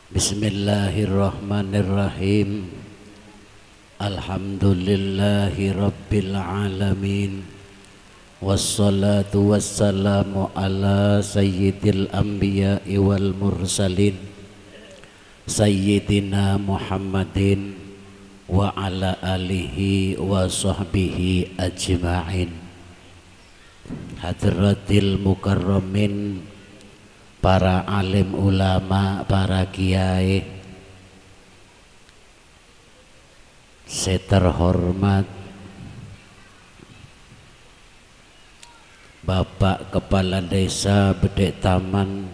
Bismillahirrahmanirrahim. Alhamdulillahi rabbil alamin. Wassalatu wassalamu ala sayyidil anbiya'i wal mursalin Sayyidina Muhammadin wa ala alihi wa sahbihi ajma'in. Hadratil mukarramin, para alim ulama, para kiai, saya terhormat Bapak Kepala Desa Bedek Taman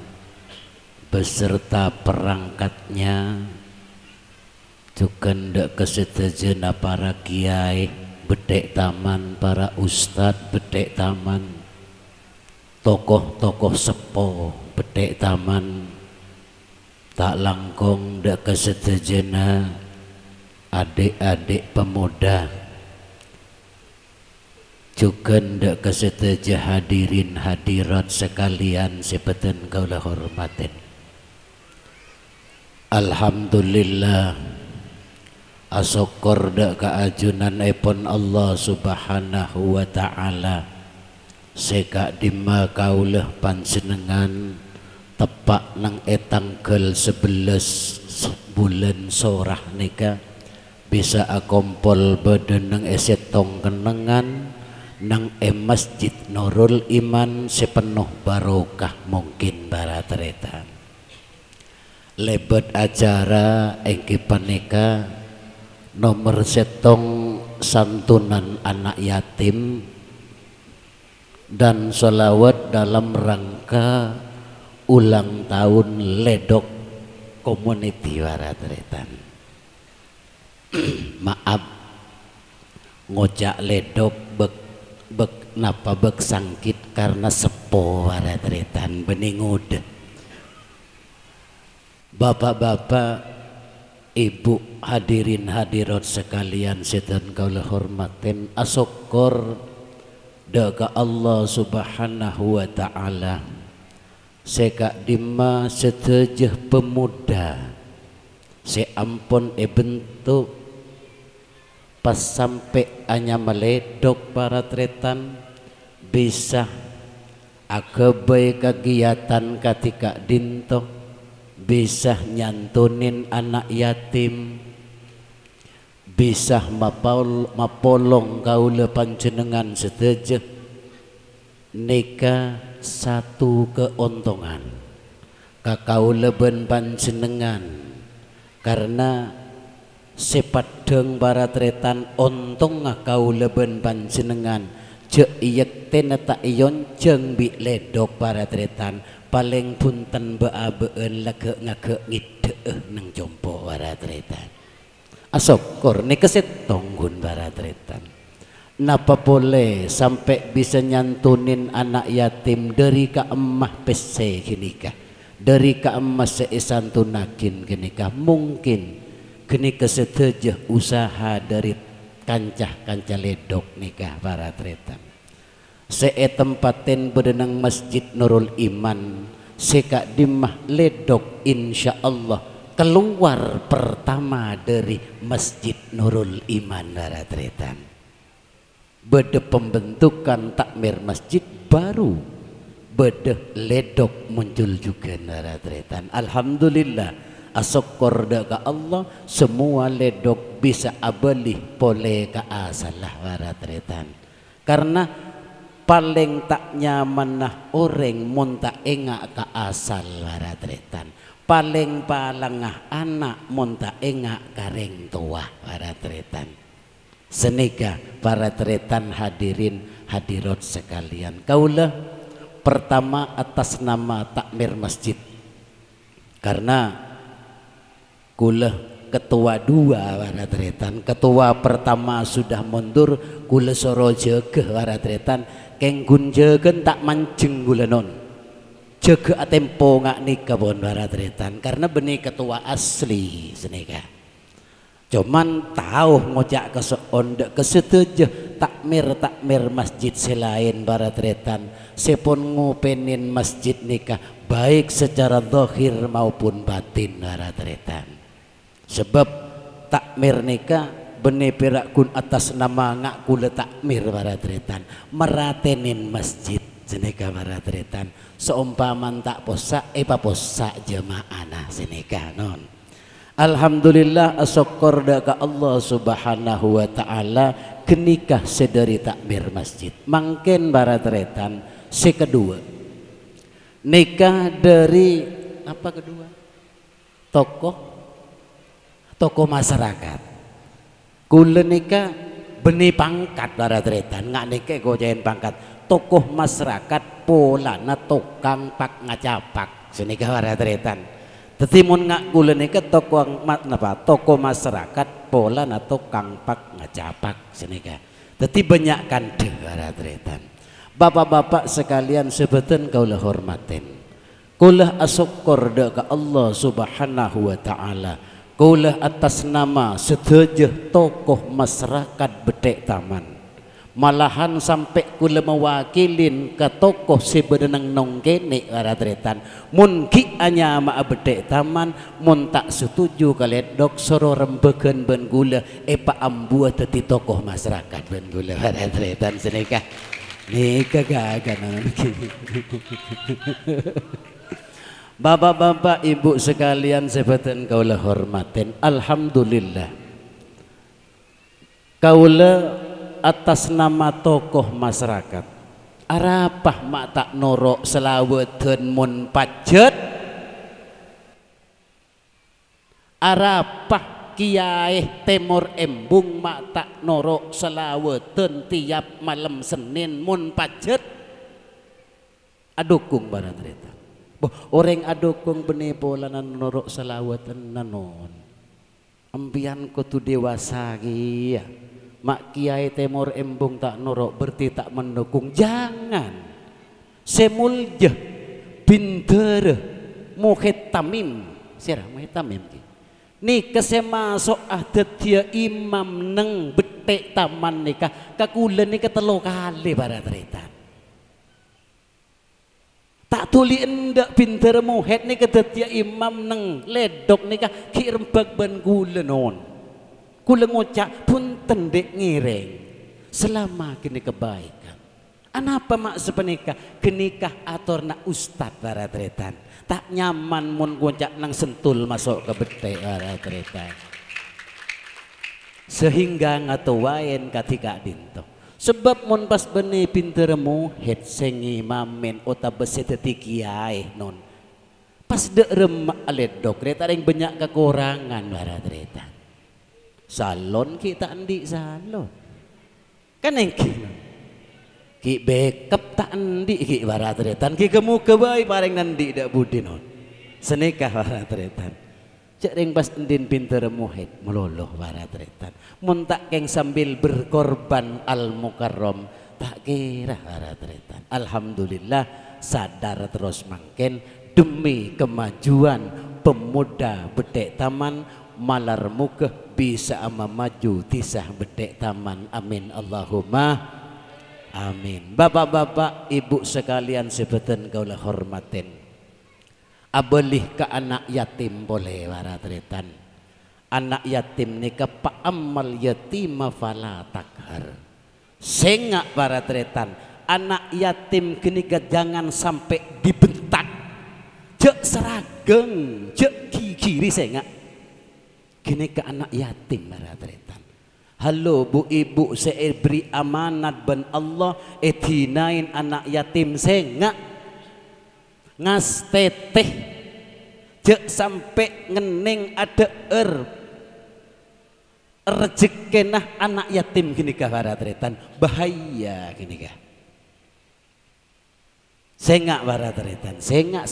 beserta perangkatnya, juga ndak kesetujuan para kiai Bedek Taman, para ustadz Bedek Taman, tokoh-tokoh sepo Bedek Taman, tak langkong ndak kesetujuan adik-adik pemuda, juga ndak kesetujuan hadirin hadirat sekalian sepetan kaula hormatin. Alhamdulillah, asyukur dak keajunan ipun Allah Subhanahu wa ta'ala. Seka dima kaulah panjenengan tepak nang tanggal 11 bulan sorah nika bisa akompol badan nang esetong kenengan nang Masjid Nurul Iman sepenuh barokah mungkin baratretan. Lebet acara engki panika nomor setong santunan anak yatim dan sholawat dalam rangka ulang tahun Ledok Community Waratretan. Maaf ngocak Ledok bek napa bek sangkit karena sepo Waratretan bening udah. Bapak-bapak, ibu, hadirin hadirat sekalian sedan kaula hormatin, asyukur daga Allah Subhanahu wa ta'ala seka dima setejah pemuda seampun bentuk pas sampai hanya meledok para tretan bisa akabai kegiatan ketika dinto bisa nyantunin anak yatim, bisa mapolong kaula panjenengan seteje nika satu keuntungan kakaula ben panjenengan karena sepadeng baratretan ontong kaula ben panjenengan je iyek tena tak iyon jeng bi ledok baratretan paling punten beabeen lage ngake ngide nang jompo baratretan. Asyukur nika setong gun baratretan. Napa boleh sampai bisa nyantunin anak yatim dari ka emah pese kinika, dari ka emah seisantunakin kinika, mungkin kinika setejah usaha dari kancah-kancah ledok nikah baratretan. Tempaten bedenang Masjid Nurul Iman seka dimah ledok insya Allah keluar pertama dari Masjid Nurul Iman baratretan. Bede pembentukan takmir masjid baru, bede ledok muncul juga baratretan. Alhamdulillah, asyukur daga Allah semua ledok bisa abelih pole ka asalah baratretan. Karena paling tak nyaman nah orang monta engak ka asal baratretan. Paling palangah anak monta engak kareng tua baratretan. Senika baratretan hadirin hadirat sekalian, kaulah pertama atas nama takmir masjid karena kulah ketua dua baratretan. Ketua pertama sudah mundur, kula soro jege baratretan kenggun jegen tak mancing gula non jege atempo ngak nikah bon baratretan karena benih ketua asli senika. Cuman tahu ngocak keseonde kesetuju takmir masjid selain para tretan sepon ngupenin masjid nikah baik secara zahir maupun batin para tretan. Sebab takmir nikah benih perak kun atas nama ngak kula takmir para tretan meratenin masjid senika para tretan seumpaman tak posak posak jemaah nah senika non. Alhamdulillah asyukur ka Allah subhanahu wa ta'ala kenikah sedari takmir masjid mangken para tretan sekedua nikah dari apa kedua tokoh masyarakat kula nikah benih pangkat para tretan ngak nikah gojain pangkat tokoh masyarakat polana tukang pak ngacapak senika para tretan. Tetimun ngak kula nikah tokoh masyarakat polana tukang pak ngacapak senika. Teti banyak kan para tretan. Bapak-bapak sekalian sebeten kaulah hormatin. Kaulah asyukur ka Allah subhanahu wa ta'ala. Kaulah atas nama setejah tokoh masyarakat Betek Taman. Malahan sampai kula mewakilin ke tokoh sebenang nongkene para tretan mun ki anya ma Betek Taman mun tak setuju kalian dok soro rembegen ben gula pak ambua teti tokoh masyarakat ben gula para tretan senika nikah gaganan bapak-bapak ibu sekalian sebeten kaulah hormatin. Alhamdulillah kaulah atas nama tokoh masyarakat arapah mak tak norok selaweten mun pajet arapah kiai Temur Embung mak tak norok selaweten tiap malam Senin mun pajet adukung para cerita orang adukung benih polanan norok selaweten nanon ambian ko tu dewasa ya mak kiai Temur Embung tak norok berarti tak mendukung jangan semuljah bintere muhid tamim sirah muhid tamim nih kesemasuk adat dia imam neng Betek Taman nikah kakulen nikah telo kali para cerita tak tuli endak bintere muhid nikah adat dia imam neng ledok nikah kirembak ban kulen non kula ngucap pun tendek ngireng selama kini kebaikan anapa mak sepenikah kenikah atur nak ustad para tretan tak nyaman mun ngucap nang sentul masuk ke Betek para tretan sehingga ngatuwain katika dinto sebab mun pas benih pintermu het sengi mamen ota beseteti kiai non pas de rem aledok reta yang banyak kekurangan para tretan salon kita andi salon kan yang ki backup tak andi ki para tretan ki kemu kebai paling nandi dak budi non senikah para tretan cek ring pas endin pinter muhid meloloh para tretan mun tak keng sambil berkorban al mukarram tak kira para tretan alhamdulillah sadar terus mangken demi kemajuan pemuda Betek Taman malar muka bisa ama maju tisah Betek Taman amin Allahumma amin. Bapak-bapak ibu sekalian sebeten kaulah hormatin abelih ke anak yatim boleh para tretan anak yatim nikah pa amal yatima fala takhar sengak para tretan anak yatim kenika jangan sampai dibentak cek serageng cek kiri sengak kini ke anak yatim para tretan halo bu ibu saya beri amanat ben Allah etinain anak yatim sengak ngas teteh cek sampai ngening ada rezekenah anak yatim kini ke para tretan bahaya kini ke sengak para tretan sengak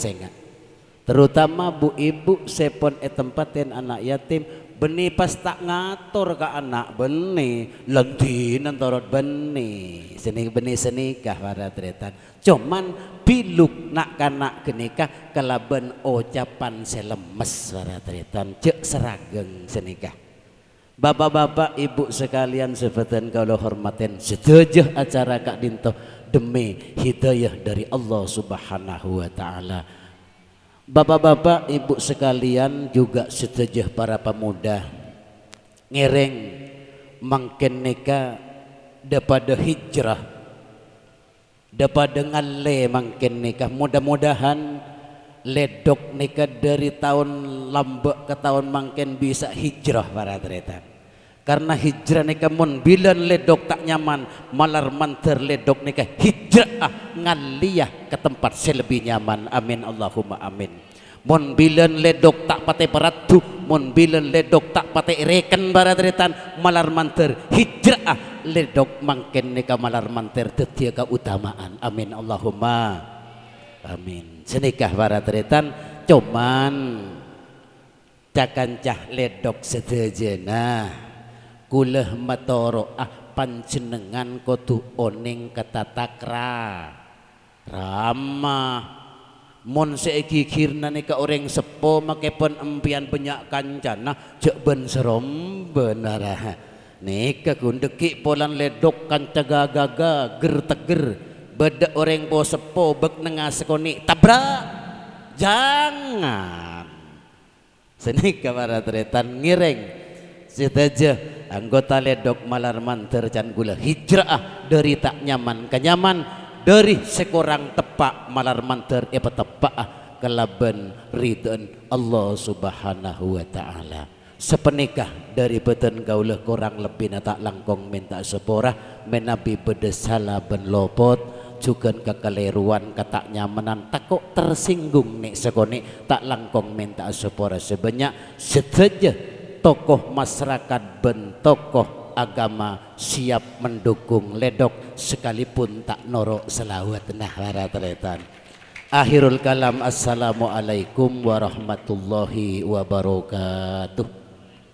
terutama bu ibu sepon tempatin anak yatim benih pas tak ngatur ke anak benih lentinan torot benih seni benih senikah para tretan cuman biluk nak kanak kenikah kelaban ucapan selemes para tretan cek serageng senikah Bapak-bapak, ibu sekalian seperti kalau hormatin setuju acara Kak Dinto demi hidayah dari Allah Subhanahu wa taala. Bapak-bapak, ibu sekalian juga setuju para pemuda ngereng mangken neka daripada hijrah daripada ngale mangken neka, mudah-mudahan ledok neka dari tahun lambak ke tahun mangken bisa hijrah para tretan. Karena hijrah neka mun bilan ledok tak nyaman malar manter ledok neka hijrah ngaliyah ke tempat selebih nyaman. Amin Allahumma amin. Mun bilan ledok tak pate peratu, mun bilan ledok tak pate reken baratretan malar manter hijrah ledok mangken neka malar manter tetia keutamaan. Amin Allahumma amin. Senikah baratretan cuman cakancah ledok sedejena kulah matoro panjenengan kotu oning katatakra ramah mon seiki kirna nika orang sepo makepon empian banyak kancana cek ben serom benar nika kundeki polan ledok kanca gaga ger teger beda orang po sepo bek nengah sekoni tabrak jangan senika para tretan ngireng sitaja anggota ledok malar manter can gula hijrah dari tak nyaman ke nyaman, dari sekurang tepak malar manter apa tepak kelaban ridhan Allah Subhanahu wa taala. Sepenikah dari beten gaulah kurang lebih tak langkong minta sepora menabi bedesala ben lopot juga kekeliruan ketak nyamanan takut tersinggung nek sekone tak langkong minta sepora sebanyak seteja tokoh masyarakat ben tokoh agama siap mendukung ledok sekalipun tak norok selawat. Nah para tretan akhirul kalam assalamualaikum warahmatullahi wabarakatuh.